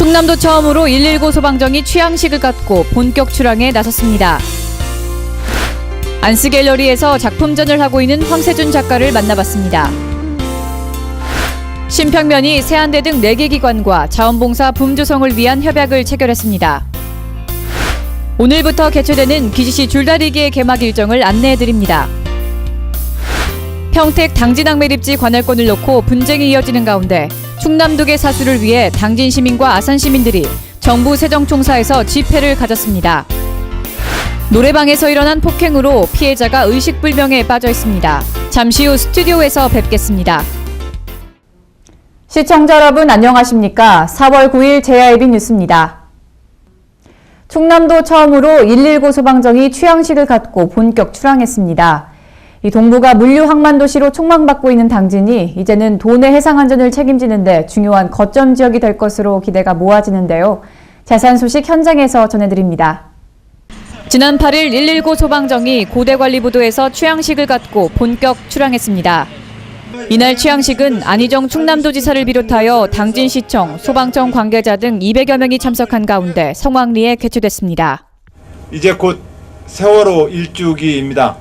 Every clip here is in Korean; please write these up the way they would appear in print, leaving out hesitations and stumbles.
충남도 처음으로 119 소방정이 취향식을 갖고 본격 출항에 나섰습니다. 안스갤러리에서 작품전을 하고 있는 황세준 작가를 만나봤습니다. 심평면이 세안대 등 4개 기관과 자원봉사 붐조성을 위한 협약을 체결했습니다. 오늘부터 개최되는 기지시 줄다리기의 개막 일정을 안내해드립니다. 평택 당진항 매립지 관할권을 놓고 분쟁이 이어지는 가운데 충남도의 사수를 위해 당진 시민과 아산 시민들이 정부 세정총사에서 집회를 가졌습니다. 노래방에서 일어난 폭행으로 피해자가 의식불명에 빠져 있습니다. 잠시 후 스튜디오에서 뵙겠습니다. 시청자 여러분 안녕하십니까? 4월 9일 JIB 뉴스입니다. 충남도 처음으로 119 소방정이 취향식을 갖고 본격 출항했습니다. 이 동부가 물류 항만 도시로 촉망받고 있는 당진이 이제는 도내 해상 안전을 책임지는 데 중요한 거점 지역이 될 것으로 기대가 모아지는데요. 자세한 소식 현장에서 전해드립니다. 지난 8일 119 소방정이 고대관리부도에서 취향식을 갖고 본격 출항했습니다. 이날 취향식은 안희정 충남도지사를 비롯하여 당진시청, 소방청 관계자 등 200여 명이 참석한 가운데 성황리에 개최됐습니다. 이제 곧 세월호 일주기입니다.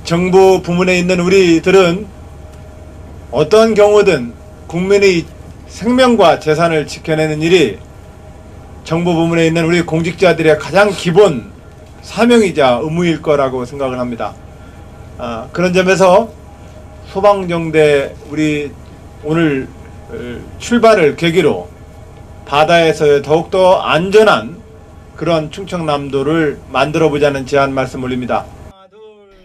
정부 부문에 있는 우리들은 어떤 경우든 국민의 생명과 재산을 지켜내는 일이 정부 부문에 있는 우리 공직자들의 가장 기본 사명이자 의무일 거라고 생각을 합니다. 그런 점에서 소방정대 우리 오늘 출발을 계기로 바다에서의 더욱더 안전한 그런 충청남도를 만들어보자는 제안 말씀 올립니다.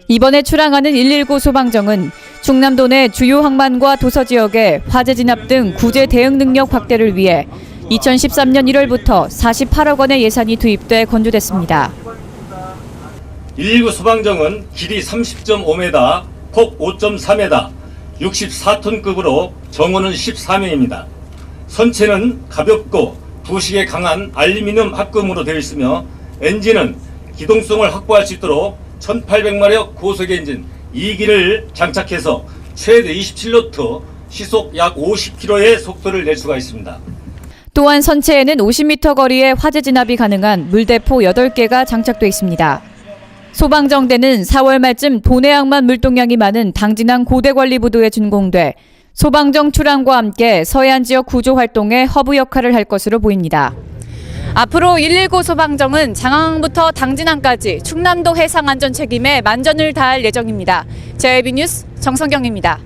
이번에 출항하는 119 소방정은 충남도 내 주요 항만과 도서 지역의 화재 진압 등 구제 대응 능력 확대를 위해 2013년 1월부터 48억 원의 예산이 투입돼 건조됐습니다. 119 소방정은 길이 30.5m, 폭 5.4m, 64톤급으로 정원은 14명입니다. 선체는 가볍고 부식에 강한 알루미늄 합금으로 되어 있으며 엔진은 기동성을 확보할 수 있도록 1800마력 고속 엔진 2기를 장착해서 최대 27노트, 시속 약 50km의 속도를 낼 수가 있습니다. 또한 선체에는 50m 거리에 화재 진압이 가능한 물대포 8개가 장착돼 있습니다. 소방정대는 4월 말쯤 도내 항만 물동량이 많은 당진항 고대관리부도에 준공돼 소방정 출항과 함께 서해안 지역 구조 활동에 허브 역할을 할 것으로 보입니다. 앞으로 119 소방정은 장항부터 당진항까지 충남도 해상 안전 책임에 만전을 다할 예정입니다. JIB 뉴스 정성경입니다.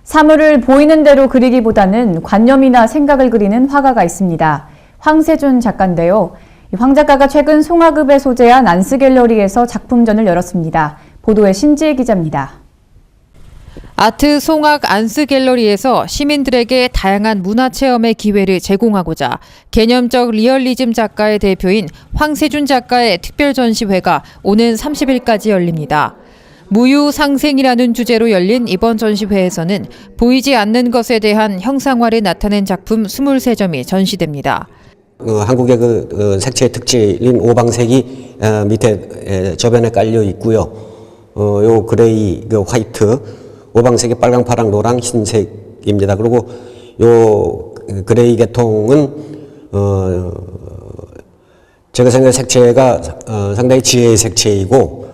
사물을 보이는 대로 그리기보다는 관념이나 생각을 그리는 화가가 있습니다. 황세준 작가인데요. 황 작가가 최근 송화급에 소재한 안스갤러리에서 작품전을 열었습니다. 보도에 신지혜 기자입니다. 아트 송악 안스갤러리에서 시민들에게 다양한 문화체험의 기회를 제공하고자 개념적 리얼리즘 작가의 대표인 황세준 작가의 특별 전시회가 오는 30일까지 열립니다. 무유상생이라는 주제로 열린 이번 전시회에서는 보이지 않는 것에 대한 형상화를 나타낸 작품 23점이 전시됩니다. 한국의 색채의 특징인 오방색이 밑에 저변에 깔려 있고요. 요 그레이, 화이트, 오방색이 빨강, 파랑, 노랑, 흰색입니다. 그리고 요 그레이 계통은 제가 생각한 색채가 상당히 지혜의 색채이고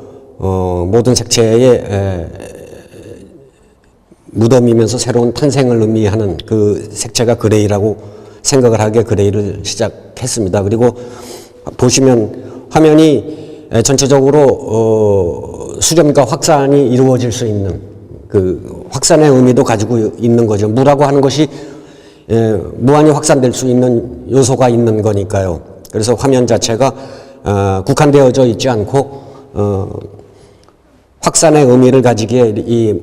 모든 색채의 무덤이면서 새로운 탄생을 의미하는 그 색채가 그레이라고 생각을 하게 그레이를 시작했습니다. 그리고 보시면 화면이 전체적으로 수렴과 확산이 이루어질 수 있는 그 확산의 의미도 가지고 있는 거죠. 무라고 하는 것이 무한히 확산될 수 있는 요소가 있는 거니까요. 그래서 화면 자체가 국한되어져 있지 않고 확산의 의미를 가지기에 이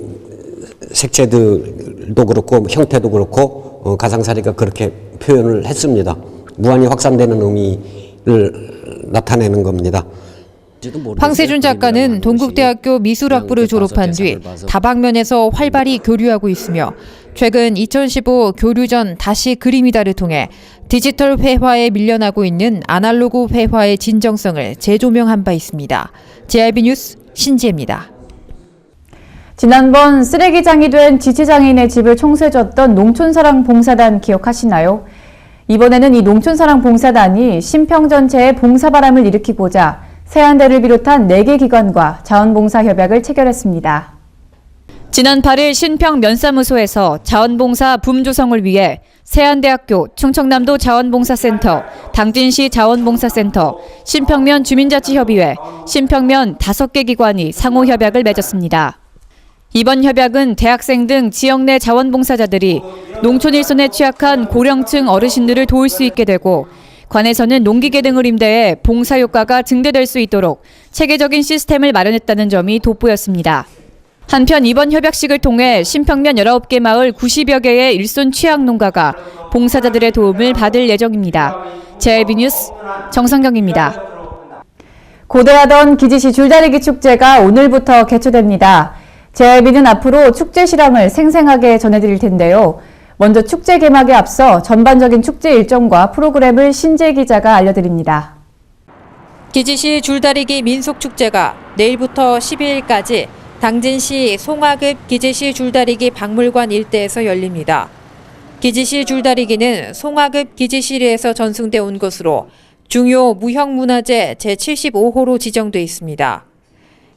색채들도 그렇고 형태도 그렇고 가상사리가 그렇게 표현을 했습니다. 무한히 확산되는 의미를 나타내는 겁니다. 황세준 작가는 동국대학교 미술학부를 졸업한 뒤 다방면에서 활발히 교류하고 있으며 최근 2015 교류전 다시 그림이다를 통해 디지털 회화에 밀려나고 있는 아날로그 회화의 진정성을 재조명한 바 있습니다. JIB 뉴스 신지혜입니다. 지난번 쓰레기장이 된 지체장애인의 집을 청소해줬던 농촌사랑 봉사단 기억하시나요? 이번에는 이 농촌사랑 봉사단이 신평 전체에 봉사바람을 일으키고자 세안대를 비롯한 4개 기관과 자원봉사 협약을 체결했습니다. 지난 8일 신평 면사무소에서 자원봉사 붐 조성을 위해 세안대학교, 충청남도 자원봉사센터, 당진시 자원봉사센터, 신평면 주민자치협의회, 신평면 5개 기관이 상호 협약을 맺었습니다. 이번 협약은 대학생 등 지역 내 자원봉사자들이 농촌 일손에 취약한 고령층 어르신들을 도울 수 있게 되고 관에서는 농기계 등을 임대해 봉사 효과가 증대될 수 있도록 체계적인 시스템을 마련했다는 점이 돋보였습니다. 한편 이번 협약식을 통해 신평면 19개 마을 90여 개의 일손 취약 농가가 봉사자들의 도움을 받을 예정입니다. JIB 뉴스 정성경입니다. 고대하던 기지시 줄다리기 축제가 오늘부터 개최됩니다. JIB는 앞으로 축제 실황을 생생하게 전해드릴 텐데요. 먼저 축제 개막에 앞서 전반적인 축제 일정과 프로그램을 신재 기자가 알려드립니다. 기지시 줄다리기 민속축제가 내일부터 12일까지 당진시 송화급 기지시 줄다리기 박물관 일대에서 열립니다. 기지시 줄다리기는 송화급 기지시리에서 전승돼 온 것으로 중요 무형문화재 제75호로 지정돼 있습니다.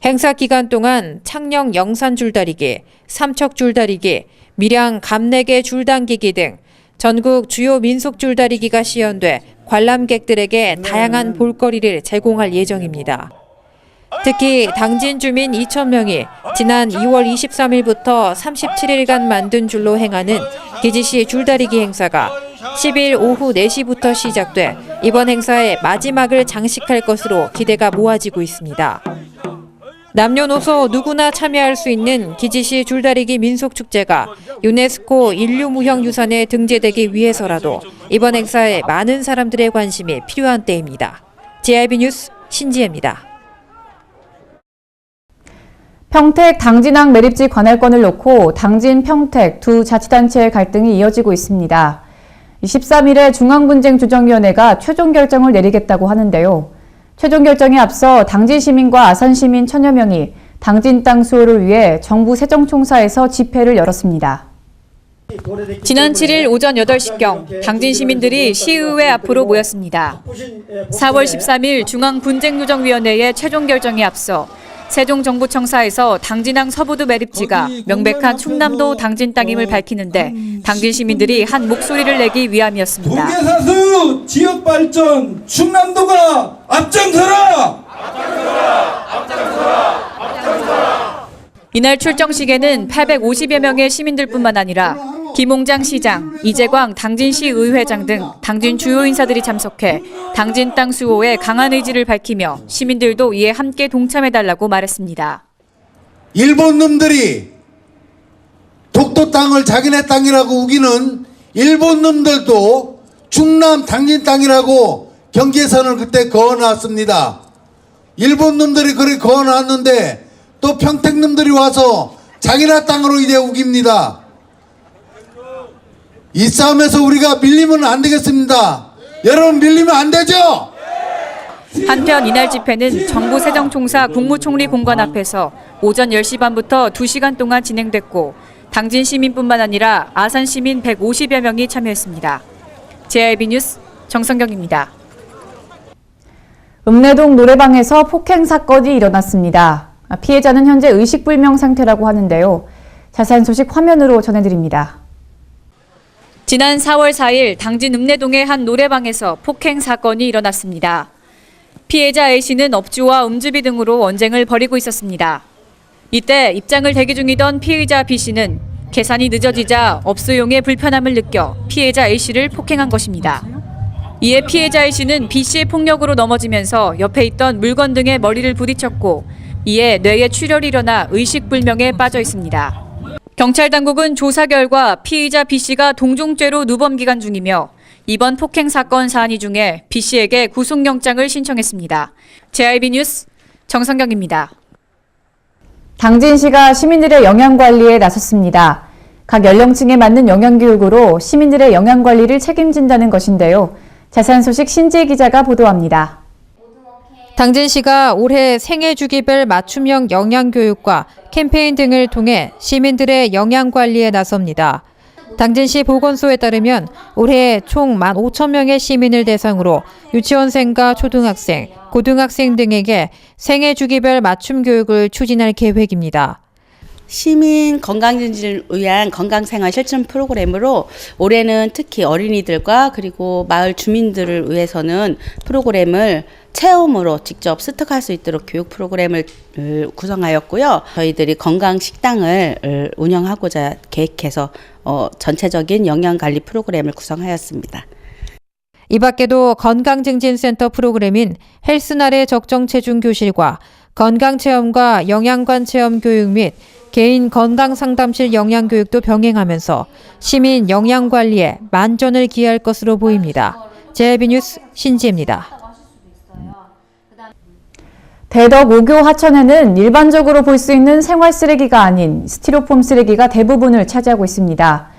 행사 기간 동안 창녕 영산 줄다리기, 삼척 줄다리기, 밀양 감내계 줄당기기 등 전국 주요 민속 줄다리기가 시연돼 관람객들에게 다양한 볼거리를 제공할 예정입니다. 특히 당진 주민 2,000명이 지난 2월 23일부터 37일간 만든 줄로 행하는 기지시 줄다리기 행사가 10일 오후 4시부터 시작돼 이번 행사의 마지막을 장식할 것으로 기대가 모아지고 있습니다. 남녀노소 누구나 참여할 수 있는 기지시 줄다리기 민속축제가 유네스코 인류무형유산에 등재되기 위해서라도 이번 행사에 많은 사람들의 관심이 필요한 때입니다. JIB 뉴스 신지혜입니다. 평택 당진항 매립지 관할권을 놓고 당진, 평택 두 자치단체의 갈등이 이어지고 있습니다. 13일에 중앙분쟁조정위원회가 최종 결정을 내리겠다고 하는데요. 최종 결정에 앞서 당진 시민과 아산 시민 1,000여 명이 당진 땅 수호를 위해 정부 세정총사에서 집회를 열었습니다. 지난 7일 오전 8시경 당진 시민들이 시의회 앞으로 모였습니다. 4월 13일 중앙분쟁조정위원회의 최종 결정에 앞서 세종정부청사에서 당진항 서부두 매립지가 명백한 충남도 당진 땅임을 밝히는데 당진 시민들이 한 목소리를 내기 위함이었습니다. 동계사수 지역발전 충남도가 앞장서라! 이날 출정식에는 850여 명의 시민들뿐만 아니라 김홍장 시장, 이재광 당진시 의회장 등 당진 주요 인사들이 참석해 당진 땅 수호에 강한 의지를 밝히며 시민들도 이에 함께 동참해달라고 말했습니다. 일본 놈들이 독도 땅을 자기네 땅이라고 우기는 일본 놈들도 충남 당진 땅이라고 경계선을 그때 그어놨습니다. 일본 놈들이 그렇게 그어놨는데 또 평택 놈들이 와서 자기네 땅으로 이제 우깁니다. 이 싸움에서 우리가 밀리면 안 되겠습니다. 여러분 밀리면 안 되죠? 한편 이날 집회는 정부 세정총사 국무총리 공관 앞에서 오전 10시 반부터 2시간 동안 진행됐고 당진 시민뿐만 아니라 아산 시민 150여 명이 참여했습니다. JIB 뉴스 정성경입니다. 읍내동 노래방에서 폭행 사건이 일어났습니다. 피해자는 현재 의식불명 상태라고 하는데요. 자세한 소식 화면으로 전해드립니다. 지난 4월 4일 당진 읍내동의 한 노래방에서 폭행 사건이 일어났습니다. 피해자 A씨는 업주와 음주비 등으로 언쟁을 벌이고 있었습니다. 이때 입장을 대기 중이던 피의자 B씨는 계산이 늦어지자 업소용의 불편함을 느껴 피해자 A씨를 폭행한 것입니다. 이에 피해자 A씨는 B씨의 폭력으로 넘어지면서 옆에 있던 물건 등에 머리를 부딪혔고 이에 뇌에 출혈이 일어나 의식불명에 빠져 있습니다. 경찰 당국은 조사 결과 피의자 B씨가 동종죄로 누범 기간 중이며 이번 폭행 사건 사안 중에 B씨에게 구속영장을 신청했습니다. JIB 뉴스 정성경입니다. 당진시가 시민들의 영양관리에 나섰습니다. 각 연령층에 맞는 영양교육으로 시민들의 영양관리를 책임진다는 것인데요. 자세한 소식 신지혜 기자가 보도합니다. 당진시가 올해 생애주기별 맞춤형 영양교육과 캠페인 등을 통해 시민들의 영양관리에 나섭니다. 당진시 보건소에 따르면 올해 총 15,000명의 시민을 대상으로 유치원생과 초등학생, 고등학생 등에게 생애주기별 맞춤 교육을 추진할 계획입니다. 시민 건강 증진을 위한 건강생활 실천 프로그램으로 올해는 특히 어린이들과 그리고 마을 주민들을 위해서는 프로그램을 체험으로 직접 습득할 수 있도록 교육 프로그램을 구성하였고요. 저희들이 건강 식당을 운영하고자 계획해서 전체적인 영양관리 프로그램을 구성하였습니다. 이 밖에도 건강증진센터 프로그램인 헬스날의 적정체중교실과 건강체험과 영양관 체험 교육 및 개인 건강상담실 영양교육도 병행하면서 시민 영양관리에 만전을 기할 것으로 보입니다. JB뉴스 신지입니다. 대덕 5교 하천에는 일반적으로 볼 수 있는 생활 쓰레기가 아닌 스티로폼 쓰레기가 대부분을 차지하고 있습니다.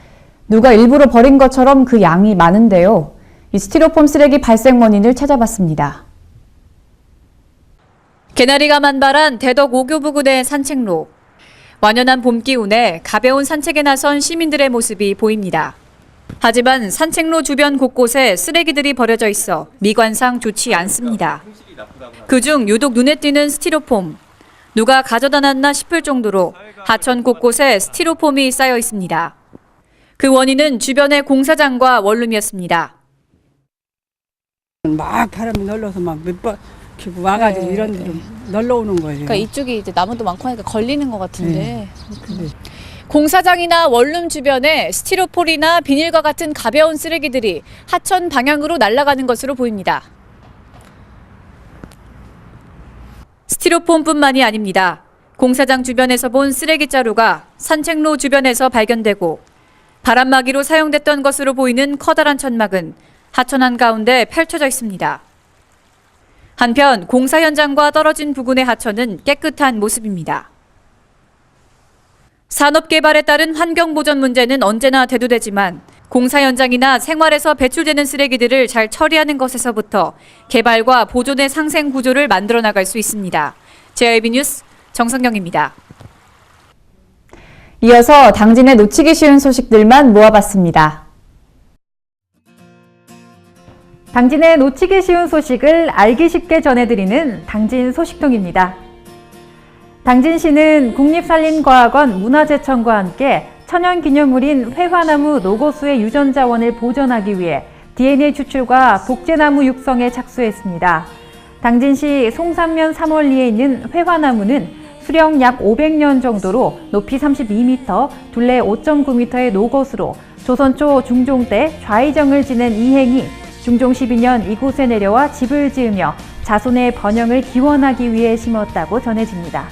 누가 일부러 버린 것처럼 그 양이 많은데요. 이 스티로폼 쓰레기 발생 원인을 찾아봤습니다. 개나리가 만발한 대덕 5교 부근의 산책로. 완연한 봄 기운에 가벼운 산책에 나선 시민들의 모습이 보입니다. 하지만 산책로 주변 곳곳에 쓰레기들이 버려져 있어 미관상 좋지 않습니다. 그중 유독 눈에 띄는 스티로폼. 누가 가져다 놨나 싶을 정도로 하천 곳곳에 스티로폼이 쌓여 있습니다. 그 원인은 주변의 공사장과 원룸이었습니다. 막 바람이 널러서 막 몇 번 와가지고 이런 데로 널러 오는 거예요. 그러니까 이쪽이 이제 나무도 많고 하니까 걸리는 것 같은데. 공사장이나 원룸 주변에 스티로폴이나 비닐과 같은 가벼운 쓰레기들이 하천 방향으로 날아가는 것으로 보입니다. 스티로폼뿐만이 아닙니다. 공사장 주변에서 본 쓰레기 자루가 산책로 주변에서 발견되고 바람막이로 사용됐던 것으로 보이는 커다란 천막은 하천 한가운데 펼쳐져 있습니다. 한편 공사 현장과 떨어진 부근의 하천은 깨끗한 모습입니다. 산업개발에 따른 환경보전 문제는 언제나 대두되지만 공사 현장이나 생활에서 배출되는 쓰레기들을 잘 처리하는 것에서부터 개발과 보존의 상생 구조를 만들어 나갈 수 있습니다. JB뉴스 정성경입니다. 이어서 당진에 놓치기 쉬운 소식들만 모아봤습니다. 당진에 놓치기 쉬운 소식을 알기 쉽게 전해드리는 당진 소식통입니다. 당진시는 국립산림과학원 문화재청과 함께 천연기념물인 회화나무 노고수의 유전자원을 보존하기 위해 DNA 추출과 복제나무 육성에 착수했습니다. 당진시 송산면 3월리에 있는 회화나무는 수령 약 500년 정도로 높이 32m, 둘레 5.9m의 노고수로 조선 초 중종 때 좌의정을 지낸 이행이 중종 12년 이곳에 내려와 집을 지으며 자손의 번영을 기원하기 위해 심었다고 전해집니다.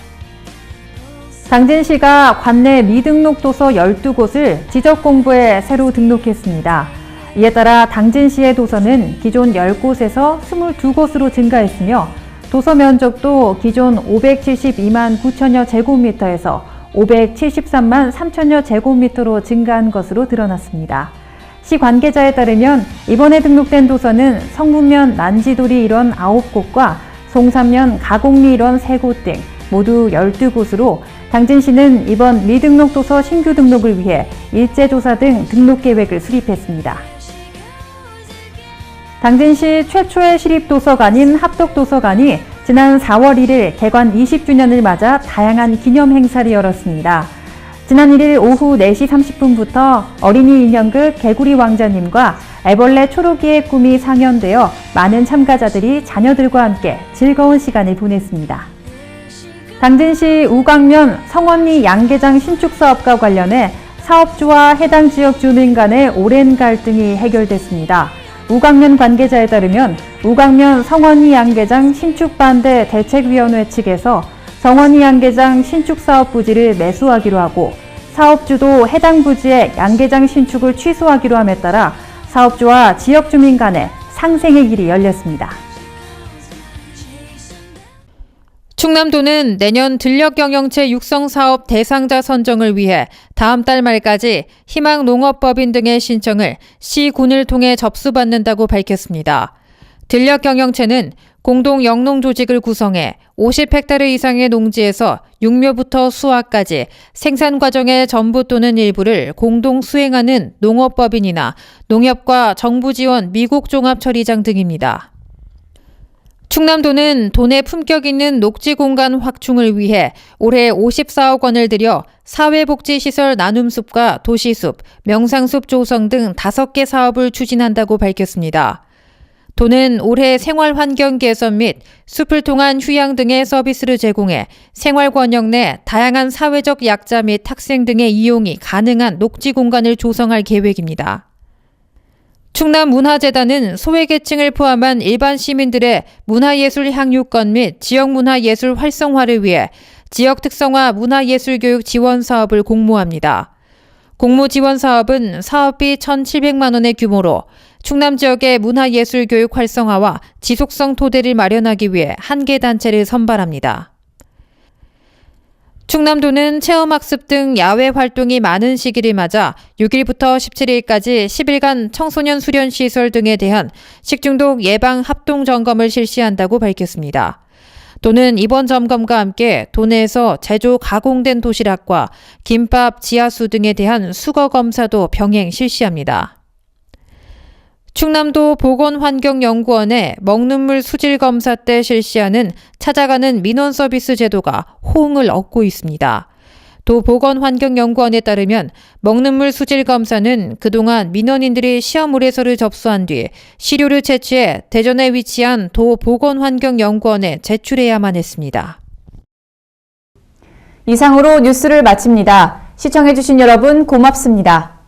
당진시가 관내 미등록 도서 12곳을 지적공부에 새로 등록했습니다. 이에 따라 당진시의 도서는 기존 10곳에서 22곳으로 증가했으며 도서 면적도 기존 572만 9천여 제곱미터에서 573만 3천여 제곱미터로 증가한 것으로 드러났습니다. 시 관계자에 따르면 이번에 등록된 도서는 성문면 난지돌이 일원 9곳과 송산면 가곡리 일원 3곳 등 모두 12곳으로 당진시는 이번 미등록 도서 신규 등록을 위해 일제조사 등 등록 계획을 수립했습니다. 당진시 최초의 시립도서관인 합덕도서관이 지난 4월 1일 개관 20주년을 맞아 다양한 기념 행사를 열었습니다. 지난 1일 오후 4시 30분부터 어린이 인형극 개구리 왕자님과 애벌레 초록이의 꿈이 상연되어 많은 참가자들이 자녀들과 함께 즐거운 시간을 보냈습니다. 당진시 우광면 성원리 양계장 신축 사업과 관련해 사업주와 해당 지역 주민 간의 오랜 갈등이 해결됐습니다. 우광면 관계자에 따르면 우광면 성원리 양계장 신축 반대 대책위원회 측에서 성원리 양계장 신축 사업 부지를 매수하기로 하고 사업주도 해당 부지의 양계장 신축을 취소하기로 함에 따라 사업주와 지역 주민 간의 상생의 길이 열렸습니다. 충남도는 내년 들녘경영체 육성사업 대상자 선정을 위해 다음 달 말까지 희망농업법인 등의 신청을 시군을 통해 접수받는다고 밝혔습니다. 들녘경영체는 공동 영농 조직을 구성해 50헥타르 이상의 농지에서 육묘부터 수확까지 생산 과정의 전부 또는 일부를 공동 수행하는 농업법인이나 농협과 정부 지원 미국 종합처리장 등입니다. 충남도는 도내 품격 있는 녹지 공간 확충을 위해 올해 54억 원을 들여 사회복지시설 나눔숲과 도시숲, 명상숲 조성 등 5개 사업을 추진한다고 밝혔습니다. 도는 올해 생활환경 개선 및 숲을 통한 휴양 등의 서비스를 제공해 생활권역 내 다양한 사회적 약자 및 학생 등의 이용이 가능한 녹지 공간을 조성할 계획입니다. 충남문화재단은 소외계층을 포함한 일반 시민들의 문화예술 향유권 및 지역문화예술 활성화를 위해 지역 특성화 문화예술교육 지원 사업을 공모합니다. 공모 지원 사업은 사업비 1,700만 원의 규모로 충남 지역의 문화예술교육 활성화와 지속성 토대를 마련하기 위해 한 개 단체를 선발합니다. 충남도는 체험학습 등 야외 활동이 많은 시기를 맞아 6일부터 17일까지 10일간 청소년 수련시설 등에 대한 식중독 예방 합동 점검을 실시한다고 밝혔습니다. 도는 이번 점검과 함께 도내에서 제조 가공된 도시락과 김밥, 지하수 등에 대한 수거 검사도 병행 실시합니다. 충남도 보건환경연구원의 먹는물 수질 검사 때 실시하는 찾아가는 민원 서비스 제도가 호응을 얻고 있습니다. 도 보건환경연구원에 따르면 먹는물 수질 검사는 그동안 민원인들이 시험 의뢰서를 접수한 뒤 시료를 채취해 대전에 위치한 도 보건환경연구원에 제출해야만 했습니다. 이상으로 뉴스를 마칩니다. 시청해주신 여러분 고맙습니다.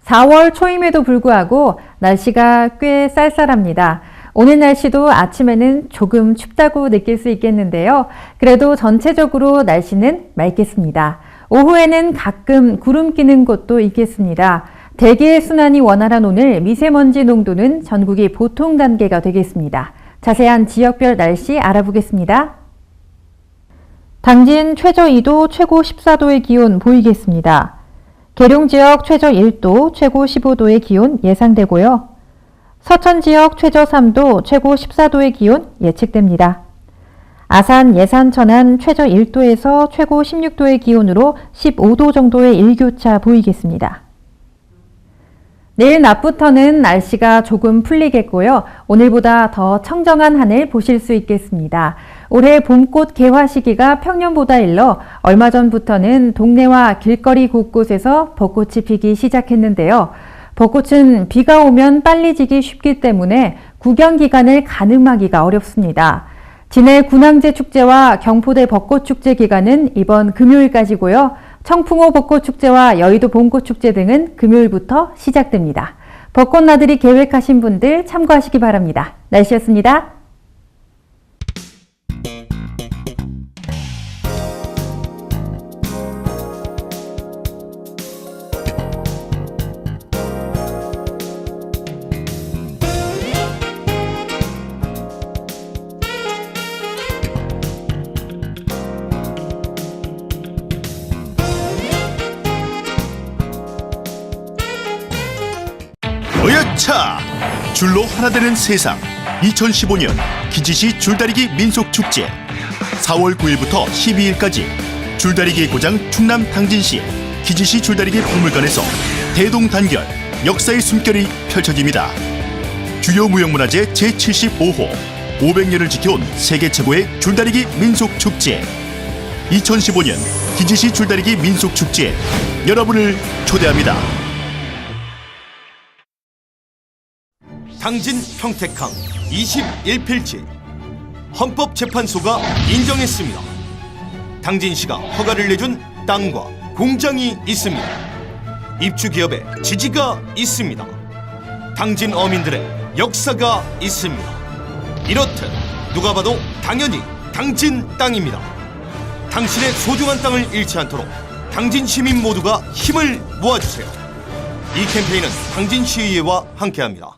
(4월) 초임에도 불구하고 날씨가 꽤 쌀쌀합니다. 오늘 날씨도 아침에는 조금 춥다고 느낄 수 있겠는데요. 그래도 전체적으로 날씨는 맑겠습니다. 오후에는 가끔 구름 끼는 곳도 있겠습니다. 대기의 순환이 원활한 오늘 미세먼지 농도는 전국이 보통 단계가 되겠습니다. 자세한 지역별 날씨 알아보겠습니다. 당진 최저 2도, 최고 14도의 기온 보이겠습니다. 계룡 지역 최저 1도, 최고 15도의 기온 예상되고요. 서천 지역 최저 3도, 최고 14도의 기온 예측됩니다. 아산, 예산, 천안 최저 1도에서 최고 16도의 기온으로 15도 정도의 일교차 보이겠습니다. 내일 낮부터는 날씨가 조금 풀리겠고요. 오늘보다 더 청정한 하늘 보실 수 있겠습니다. 올해 봄꽃 개화 시기가 평년보다 일러 얼마 전부터는 동네와 길거리 곳곳에서 벚꽃이 피기 시작했는데요. 벚꽃은 비가 오면 빨리 지기 쉽기 때문에 구경 기간을 가늠하기가 어렵습니다. 진해 군항제 축제와 경포대 벚꽃축제 기간은 이번 금요일까지고요. 청풍호 벚꽃축제와 여의도 봄꽃축제 등은 금요일부터 시작됩니다. 벚꽃 나들이 계획하신 분들 참고하시기 바랍니다. 날씨였습니다. 어여차! 줄로 하나 되는 세상 2015년 기지시 줄다리기 민속축제 4월 9일부터 12일까지 줄다리기의 고장 충남 당진시 기지시 줄다리기 박물관에서 대동단결 역사의 숨결이 펼쳐집니다. 주요 무형문화재 제75호 500년을 지켜온 세계 최고의 줄다리기 민속축제 2015년 기지시 줄다리기 민속축제에 여러분을 초대합니다. 당진 평택항 21필지 헌법재판소가 인정했습니다. 당진시가 허가를 내준 땅과 공장이 있습니다. 입주기업의 지지가 있습니다. 당진 어민들의 역사가 있습니다. 이렇듯 누가 봐도 당연히 당진 땅입니다. 당신의 소중한 땅을 잃지 않도록 당진 시민 모두가 힘을 모아주세요. 이 캠페인은 당진시의회와 함께합니다.